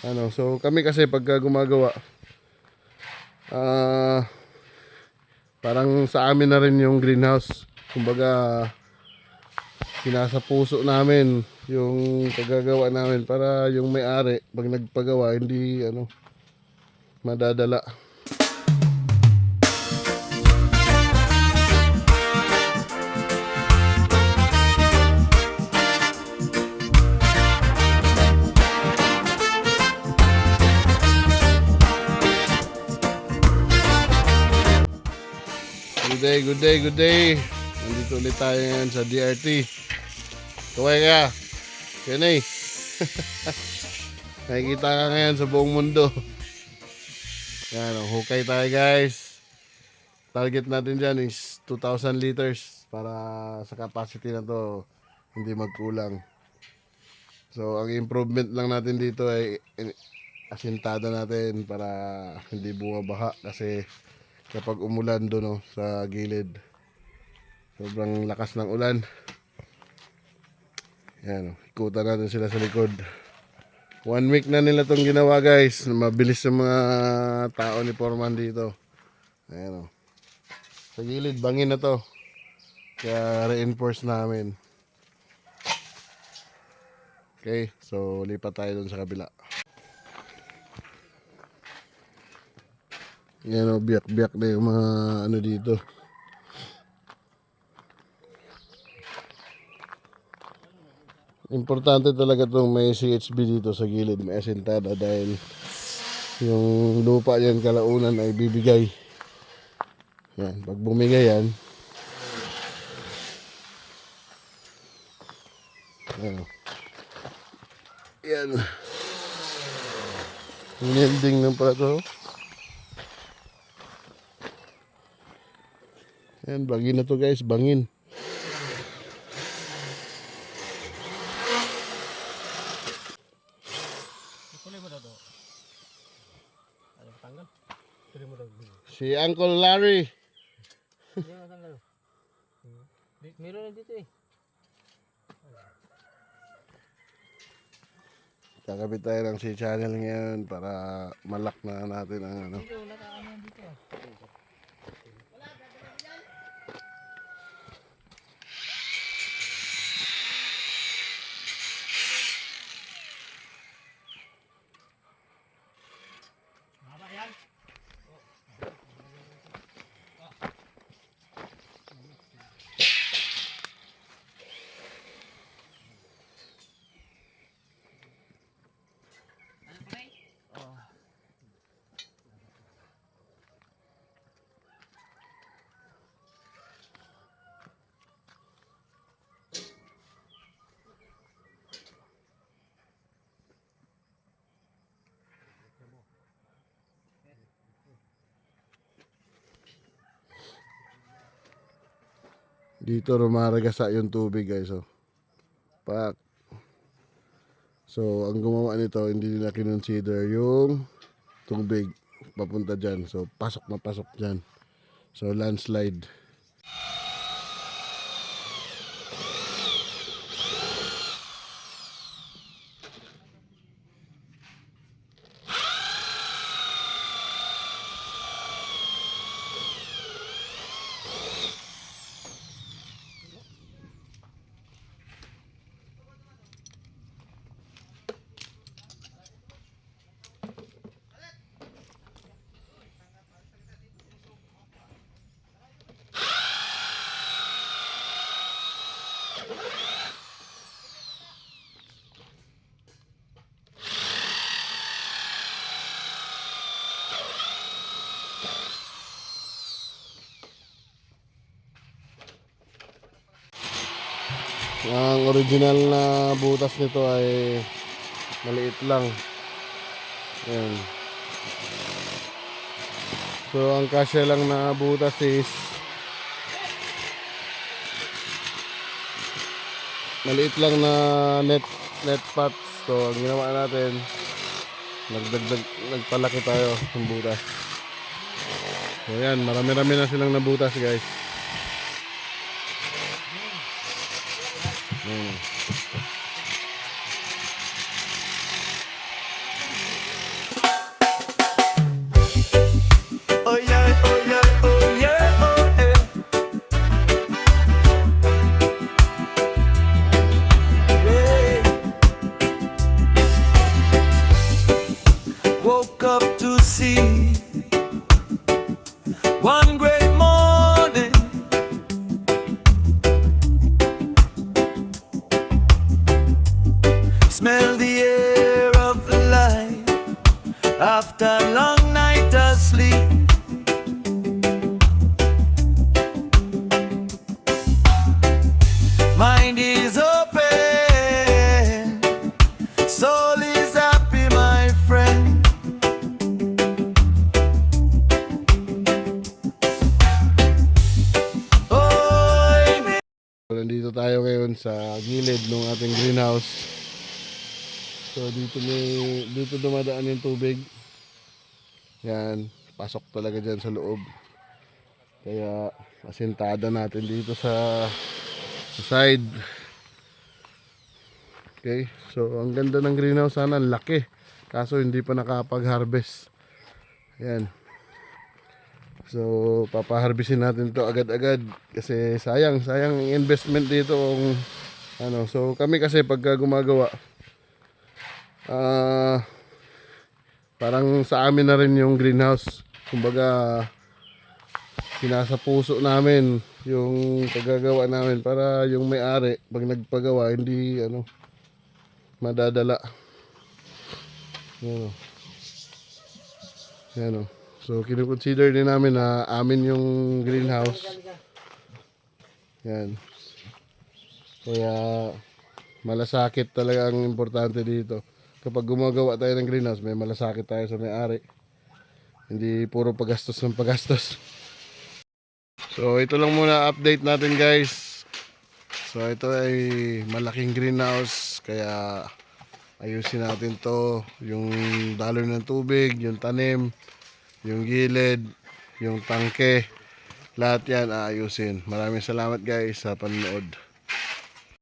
So kami kasi pagka gumagawa, ah parang sa amin na rin yung greenhouse. Kumbaga, sinasa puso namin yung paggagawa namin para yung may-ari pag nagpagawa hindi madadala. Good day, good day, good day. Nandito ulit tayo ngayon sa DRT. Kaway ka, yan eh. Nakikita ka ngayon sa buong mundo. Yan, hukay tayo guys. Target natin dyan is 2,000 liters para sa capacity na to hindi magkulang. So ang improvement lang natin dito ay asintada natin para hindi bumabaha kasi kapag umulan doon sa gilid, sobrang lakas ng ulan. Yan, ikutan natin sila sa likod. 1 week na nila tong ginawa guys. Mabilis yung mga tao ni Foreman dito. Ayan sa gilid, bangin na to. Kaya reinforce namin. Okay, so lipat tayo dun sa kabila. Yan biyak-biyak na yung mga dito. Importante talaga itong may CHB dito sa gilid, may asentada dahil yung lupa yan kalaunan ay bibigay. Yan, pag bumigay yan, yan. Nilding ng pala to. Yan, bangin na to guys, bangin. Si Uncle Larry. Meron na dito eh. Kakabit tayo ng C-channel ngayon para malak na natin ang Dito, nakaano dito. dito rumaragasa yung tubig guys. Pak. So ang gumawa nito hindi nila kinonsider yung tubig papunta dyan. So pasok na pasok dyan. So landslide. Ang original na butas nito ay maliit lang. Ayan. So ang kasya lang na butas is maliit lang na net pots. So ang ginawa natin, nagpalaki tayo ng butas. So yan, marami-rami na silang nabutas guys. after a long night of sleep. Mind is open, soul is happy, my friend. Oh, So, nandito tayo ngayon sa gilid ng ating greenhouse. So dito dumadaan yung tubig. Yan, pasok talaga dyan sa loob. Kaya asintada natin dito sa side. Okay, so ang ganda ng greenhouse sana, ang laki. Kaso hindi pa nakapag-harvest. Yan. So papaharbisin natin to agad-agad kasi sayang ang investment dito kung ano. So kami kasi pagka gumagawa parang sa amin na rin yung greenhouse. Kumbaga sinasa puso namin yung paggagawa namin para yung may-ari pag nagpagawa hindi ano madadala. Yan o. Yan o. So kino-consider din namin na amin yung greenhouse. Yan. Kaya malasakit talaga ang importante dito. Kapag gumagawa tayo ng greenhouse, may malasakit tayo sa may-ari. Hindi puro pagastos ng pagastos. So ito lang muna update natin guys. So ito ay malaking greenhouse kaya ayusin natin to, yung daloy ng tubig, yung tanim, yung gilid, yung tangke, lahat yan aayusin. Maraming salamat guys sa panonood.